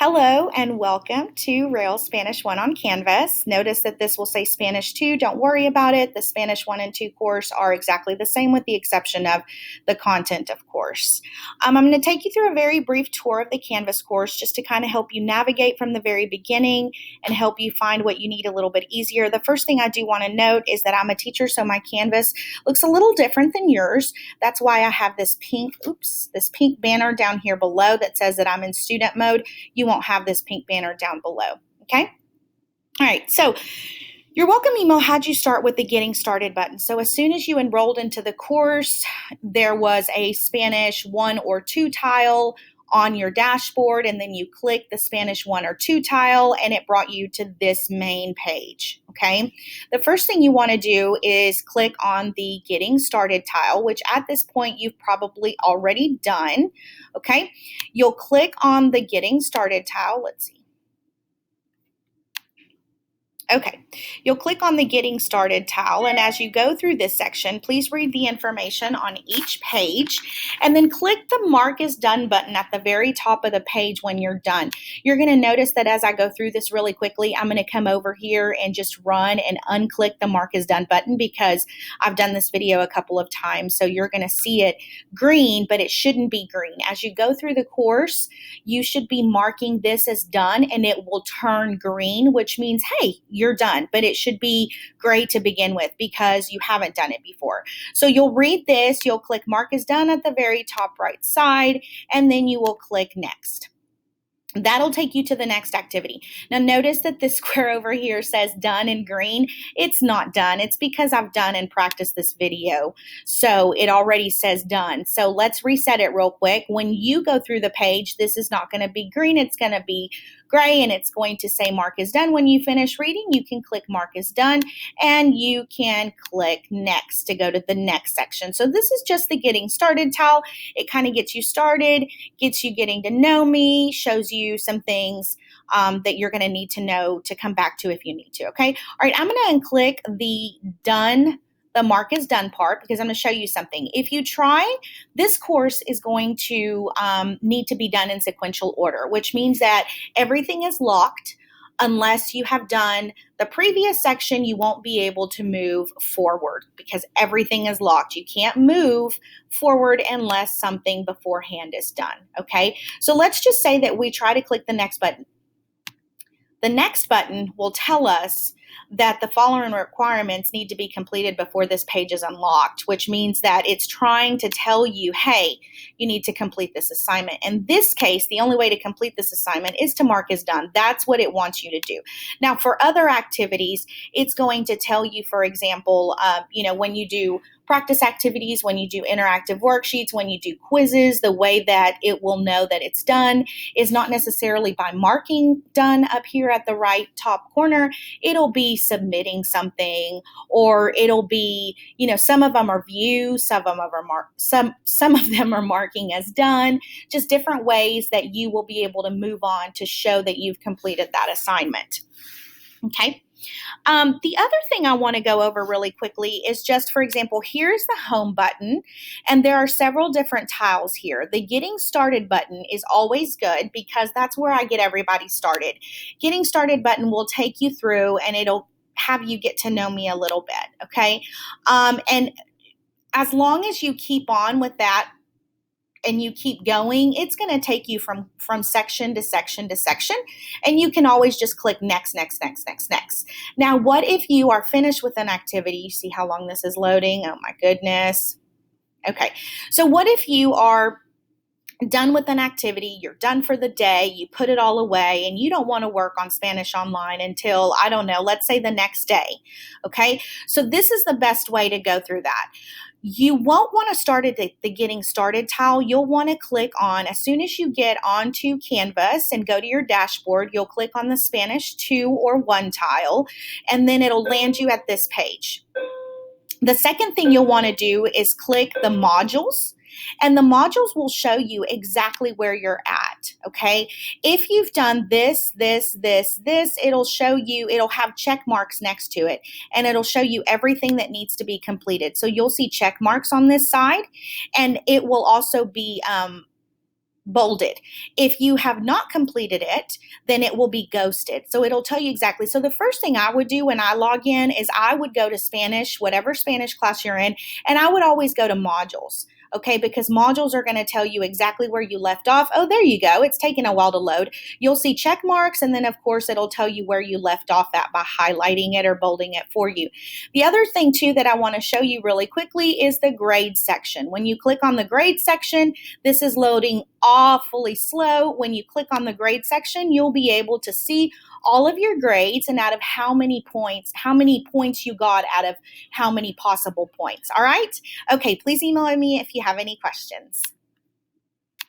Hello and welcome to Rails Spanish 1 on Canvas. Notice that this will say Spanish 2. Don't worry about it. The Spanish 1 and 2 course are exactly the same with the exception of the content, of course. I'm going to take you through a very brief tour of the Canvas course just to kind of help you navigate from the very beginning and help you find what you need a little bit easier. The first thing I do want to note is that I'm a teacher, so my Canvas looks a little different than yours. That's why I have this pink banner down here below that says that I'm in student mode. You won't have this pink banner down below, okay? All right, so your welcome email had you start with the Getting Started button. So as soon as you enrolled into the course, there was a Spanish 1 or 2 tile on your dashboard, and then you click the Spanish 1 or 2 tile, and it brought you to this main page, okay? The first thing you want to do is click on the Getting Started tile, which at this point you've probably already done, okay? You'll click on the Getting Started tile. Let's see. Okay, you'll click on the Getting Started tile, and as you go through this section, please read the information on each page, and then click the Mark is Done button at the very top of the page when you're done. You're going to notice that as I go through this really quickly, I'm going to come over here and just run and unclick the Mark is Done button because I've done this video a couple of times, so you're going to see it green, but it shouldn't be green. As you go through the course, you should be marking this as done, and it will turn green, which means, hey, you're done, but it should be gray to begin with because you haven't done it before. So you'll read this, you'll click Mark is Done at the very top right side, and then you will click Next. That'll take you to the next activity. Now notice that this square over here says done in green. It's not done. It's because I've done and practiced this video. So it already says done. So let's reset it real quick. When you go through the page, this is not going to be green. It's going to be gray, and it's going to say Mark is Done. When you finish reading, you can click Mark is Done, and you can click Next to go to the next section. So this is just the Getting Started tile. It kind of gets you started, gets you getting to know me, shows you some things that you're going to need to know to come back to if you need to, okay? All right, I'm going to unclick the Mark is Done part because I'm going to show you something. If you try, this course is going to need to be done in sequential order, which means that everything is locked. Unless you have done the previous section, you won't be able to move forward because everything is locked. You can't move forward unless something beforehand is done, okay? So let's just say that we try to click the next button. The next button will tell us that the following requirements need to be completed before this page is unlocked, which means that it's trying to tell you, hey, you need to complete this assignment. In this case, the only way to complete this assignment is to mark as done. That's what it wants you to do. Now, for other activities, it's going to tell you, for example, when you do practice activities, when you do interactive worksheets, when you do quizzes, the way that it will know that it's done is not necessarily by marking done up here at the right top corner. It'll be submitting something, or it'll be, some of them are views, some of them are marking as done, just different ways that you will be able to move on to show that you've completed that assignment. Okay. The other thing I want to go over really quickly is just, for example, here's the home button, and there are several different tiles here. The Getting Started button is always good because that's where I get everybody started. Getting Started button will take you through, and it'll have you get to know me a little bit, okay? And as long as you keep on with that, and you keep going, it's going to take you from section to section to section, and you can always just click next, next, next, next, next. Now, what if you are finished with an activity? You see how long this is loading? Oh my goodness. Okay, so what if you are done with an activity, you're done for the day, you put it all away, and you don't want to work on Spanish Online until, I don't know, let's say the next day, okay? So this is the best way to go through that. You won't want to start at the Getting Started tile. You'll want to click on, as soon as you get onto Canvas and go to your dashboard, you'll click on the Spanish 2 or 1 tile, and then it'll land you at this page. The second thing you'll want to do is click the modules, and the modules will show you exactly where you're at, okay? If you've done this, it'll show you, it'll have check marks next to it, and it'll show you everything that needs to be completed. So you'll see check marks on this side, and it will also be bolded. If you have not completed it, then it will be ghosted. So it'll tell you exactly. So the first thing I would do when I log in is I would go to Spanish, whatever Spanish class you're in, and I would always go to modules. Okay, because modules are going to tell you exactly where you left off. Oh, there you go. It's taking a while to load. You'll see check marks, and then, of course, it'll tell you where you left off at by highlighting it or bolding it for you. The other thing, too, that I want to show you really quickly is the grade section. When you click on the grade section, this is loading awfully slow. When you click on the grade section, you'll be able to see all of your grades and out of how many points you got out of how many possible points. All right? Okay, please email me if you have any questions.